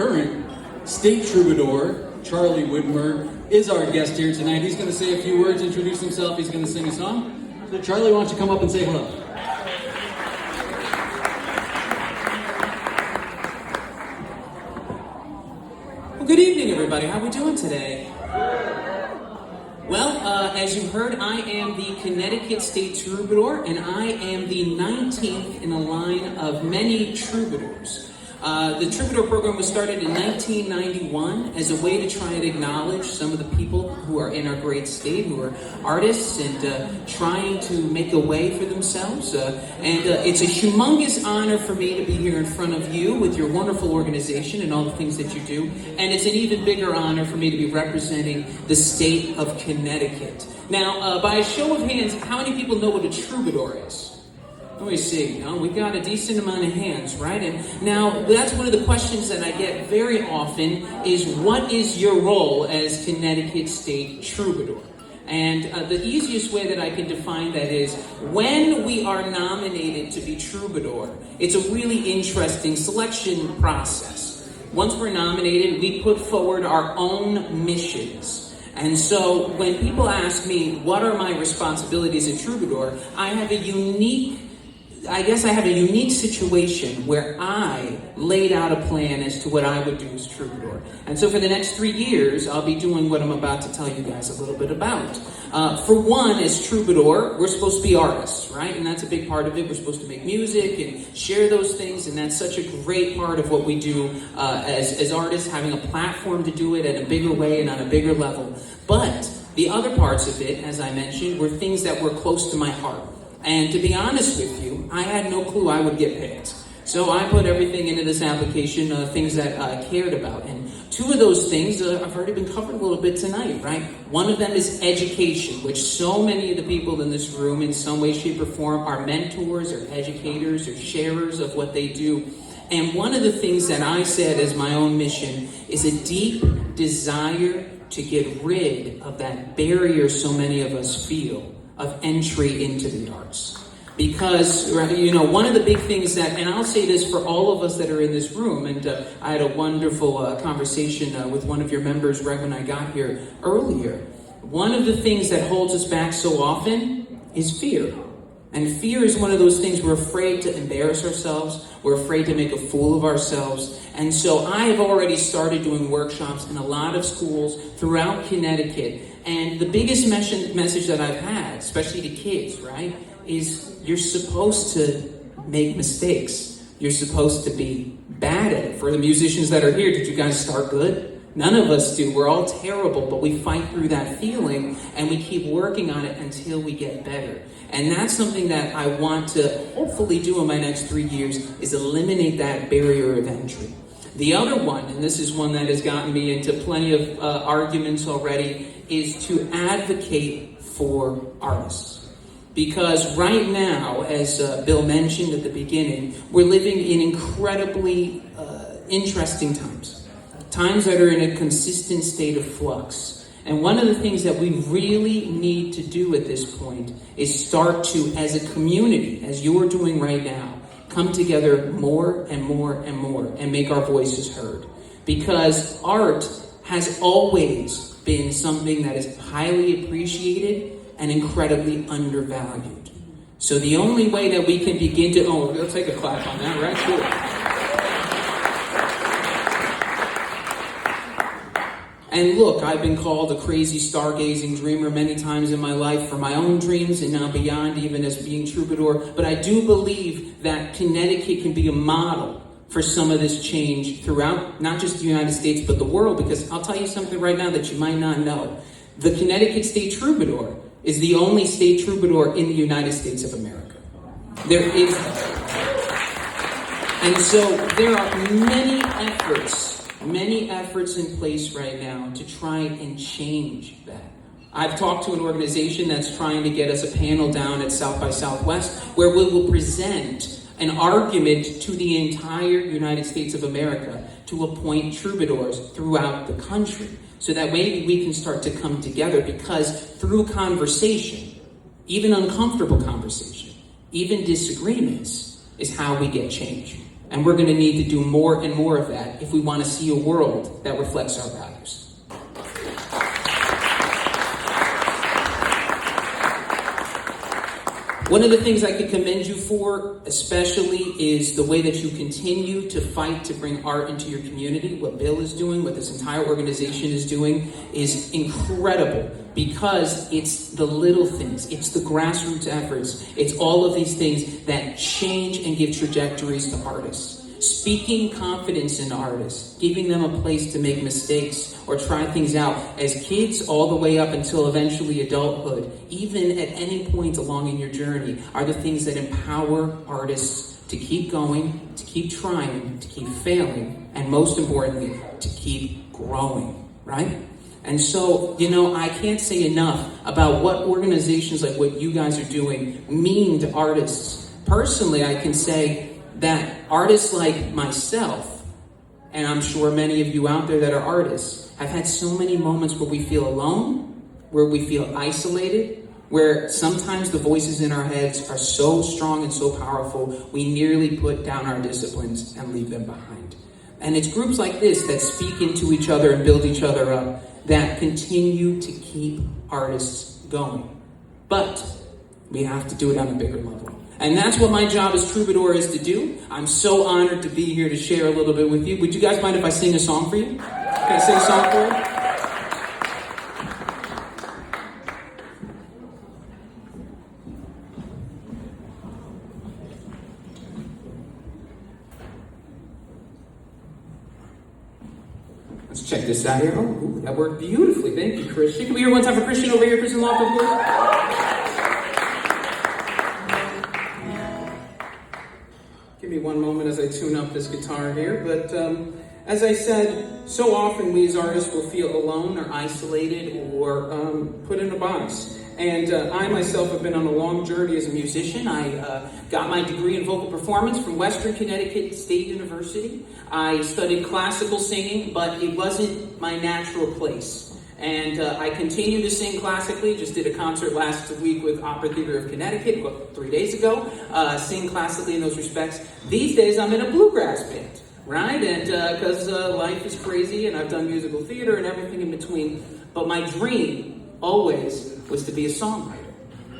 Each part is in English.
current state troubadour, Charlie Whitmer, is our guest here tonight. He's going to say a few words, introduce himself, he's going to sing a song. So Charlie, why don't you come up and say hello? Well, good evening, everybody. How are we doing today? Well, as you heard, I am the Connecticut State Troubadour, and I am the 19th in a line of many troubadours. The Troubadour program was started in 1991 as a way to try and acknowledge some of the people who are in our great state, who are artists and trying to make a way for themselves. It's a humongous honor for me to be here in front of you with your wonderful organization and all the things that you do. And it's an even bigger honor for me to be representing the state of Connecticut. Now, by a show of hands, how many people know what a troubadour is? Let me see. We got a decent amount of hands, right? And now that's one of the questions that I get very often is, what is your role as Connecticut State Troubadour? And the easiest way that I can define that is, when we are nominated to be troubadour, it's a really interesting selection process. Once we're nominated, we put forward our own missions. And so when people ask me, what are my responsibilities as troubadour, I have a unique situation where I laid out a plan as to what I would do as troubadour. And so for the next 3 years, I'll be doing what I'm about to tell you guys a little bit about. For one, as troubadour, we're supposed to be artists, right? And that's a big part of it. We're supposed to make music and share those things, and that's such a great part of what we do as artists, having a platform to do it in a bigger way and on a bigger level. But the other parts of it, as I mentioned, were things that were close to my heart. And to be honest with you, I had no clue I would get picked. So I put everything into this application, things that I cared about. And two of those things have already been covered a little bit tonight, right? One of them is education, which so many of the people in this room in some way, shape, or form are mentors or educators or sharers of what they do. And one of the things that I said as my own mission is a deep desire to get rid of that barrier so many of us feel of entry into the arts. Because, one of the big things that, and I'll say this for all of us that are in this room, and I had a wonderful conversation with one of your members right when I got here earlier. One of the things that holds us back so often is fear. And fear is one of those things we're afraid to embarrass ourselves. We're afraid to make a fool of ourselves. And so I have already started doing workshops in a lot of schools throughout Connecticut. And the biggest message that I've had, especially to kids, right, is you're supposed to make mistakes. You're supposed to be bad at it. For the musicians that are here, did you guys start good? None of us do. We're all terrible, but we fight through that feeling and we keep working on it until we get better. And that's something that I want to hopefully do in my next 3 years, is eliminate that barrier of entry. The other one, and this is one that has gotten me into plenty of arguments already, is to advocate for artists. Because right now, as Bill mentioned at the beginning, we're living in incredibly interesting times. Times that are in a consistent state of flux. And one of the things that we really need to do at this point is start to, as a community, as you're doing right now, come together more and more and more and make our voices heard. Because art has always been something that is highly appreciated and incredibly undervalued. So the only way that we can begin to, let's take a clap on that, right? Cool. And look, I've been called a crazy stargazing dreamer many times in my life for my own dreams and now beyond, even as being troubadour. But I do believe that Connecticut can be a model for some of this change throughout not just the United States, but the world. Because I'll tell you something right now that you might not know. The Connecticut State Troubadour is the only state troubadour in the United States of America. There is. And so there are many efforts in place right now to try and change that. I've talked to an organization that's trying to get us a panel down at South by Southwest where we will present an argument to the entire United States of America to appoint troubadours throughout the country. So that maybe we can start to come together, because through conversation, even uncomfortable conversation, even disagreements, is how we get change. And we're going to need to do more and more of that if we want to see a world that reflects our values. One of the things I could commend you for, especially, is the way that you continue to fight to bring art into your community. What Bill is doing, what this entire organization is doing, is incredible because it's the little things, it's the grassroots efforts, it's all of these things that change and give trajectories to artists. Speaking confidence in artists, giving them a place to make mistakes or try things out as kids all the way up until eventually adulthood, even at any point along in your journey, are the things that empower artists to keep going, to keep trying, to keep failing, and most importantly, to keep growing, right? And so, I can't say enough about what organizations like what you guys are doing mean to artists. Personally, I can say that artists like myself, and I'm sure many of you out there that are artists, have had so many moments where we feel alone, where we feel isolated, where sometimes the voices in our heads are so strong and so powerful, we nearly put down our disciplines and leave them behind. And it's groups like this that speak into each other and build each other up that continue to keep artists going. But we have to do it on a bigger level. And that's what my job as Troubadour is to do. I'm so honored to be here to share a little bit with you. Would you guys mind if I sing a song for you? Can I sing a song for you? Let's check this out here. Oh, that worked beautifully. Thank you, Christian. Can we hear one time for Christian over here? Christian Lofton, please. Give me one moment as I tune up this guitar here. But as I said, so often we as artists will feel alone or isolated or put in a box. And I myself have been on a long journey as a musician. I got my degree in vocal performance from Western Connecticut State University. I studied classical singing, but it wasn't my natural place. And I continue to sing classically. Just did a concert last week with Opera Theater of Connecticut, 3 days ago. Sing classically in those respects. These days I'm in a bluegrass band, right? And because life is crazy and I've done musical theater and everything in between. But my dream always was to be a songwriter.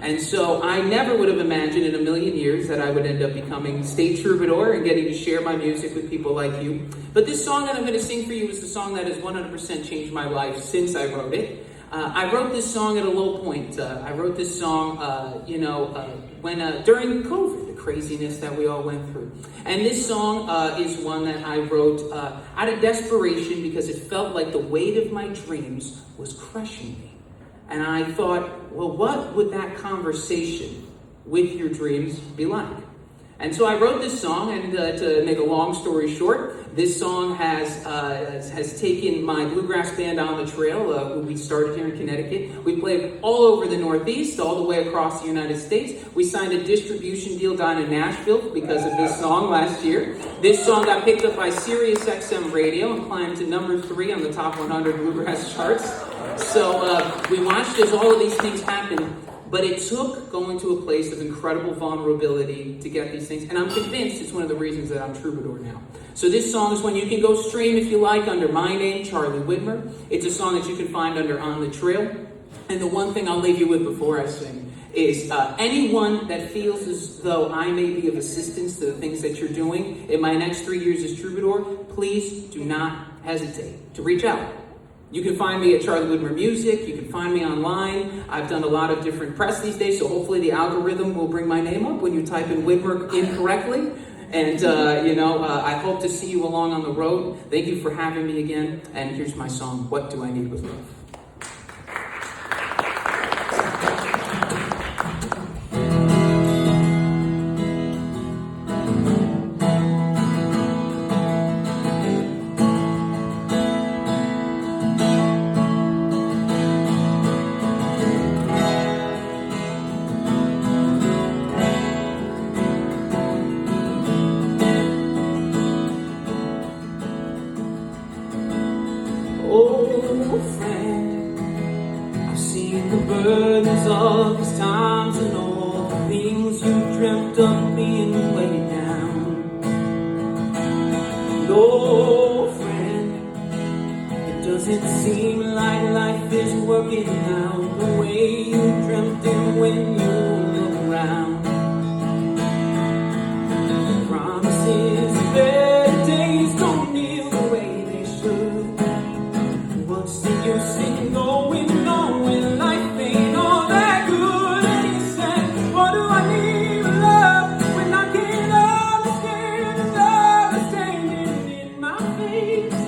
And so I never would have imagined in a million years that I would end up becoming state troubadour and getting to share my music with people like you. But this song that I'm going to sing for you is the song that has 100% changed my life since I wrote it. I wrote this song at a low point. I wrote this song, when during COVID, the craziness that we all went through. And this song is one that I wrote out of desperation because it felt like the weight of my dreams was crushing me. And I thought, well, what would that conversation with your dreams be like? And so I wrote this song, and to make a long story short, this song has taken my bluegrass band on the trail. We started here in Connecticut. We played all over the Northeast, all the way across the United States. We signed a distribution deal down in Nashville because of this song last year. This song got picked up by Sirius XM Radio and climbed to number 3 on the top 100 bluegrass charts. So we watched as all of these things happen. But it took going to a place of incredible vulnerability to get these things. And I'm convinced it's one of the reasons that I'm Troubadour now. So this song is one you can go stream if you like under my name, Charlie Widmer. It's a song that you can find under On the Trail. And the one thing I'll leave you with before I sing is anyone that feels as though I may be of assistance to the things that you're doing in my next 3 years as Troubadour, please do not hesitate to reach out. You can find me at Charlie Widmer Music. You can find me online. I've done a lot of different press these days, so hopefully the algorithm will bring my name up when you type in Widmer incorrectly. And, I hope to see you along on the road. Thank you for having me again. And here's my song, What Do I Need With Love? Burdens of these times and all the things you dreamt of being weighed down. it seem like life is working out the way you dreamt it when you look around? Promises of better days don't kneel the way they should. What's the use in going on when life ain't all that good? And he said, what do I need with love when I can't understand the love that's standing in my face?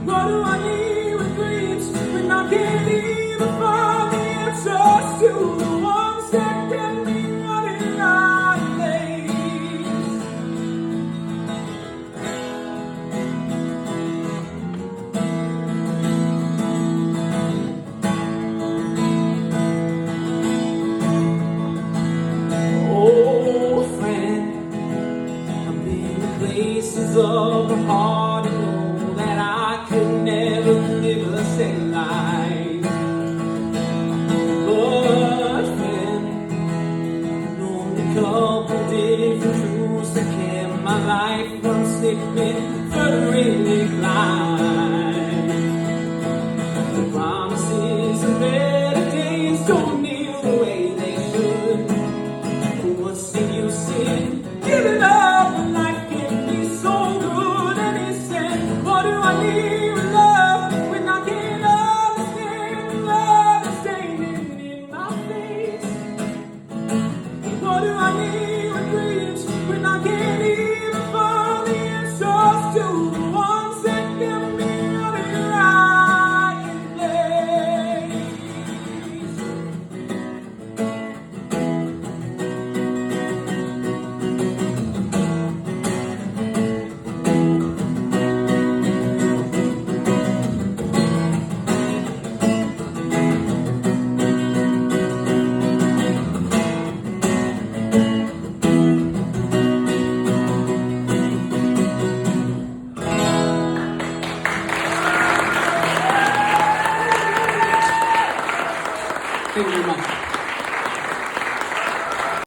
What do I need with dreams when I can't even find the answers to the ones that kept me running out of place? Oh, friend, I've been in places of the heart and know that I could never live a second life. But friend, I've known a couple different truths that kept my life from slipping further in decline. The promises of better days don't kneel the way they should. What's the use in giving up when life can be so good? And he said, what do I need with love when I can't understand the love that's standing in my face? What do I need with dreams when I can't even find the answers to the ones that kept me running right in place? Thank you very much.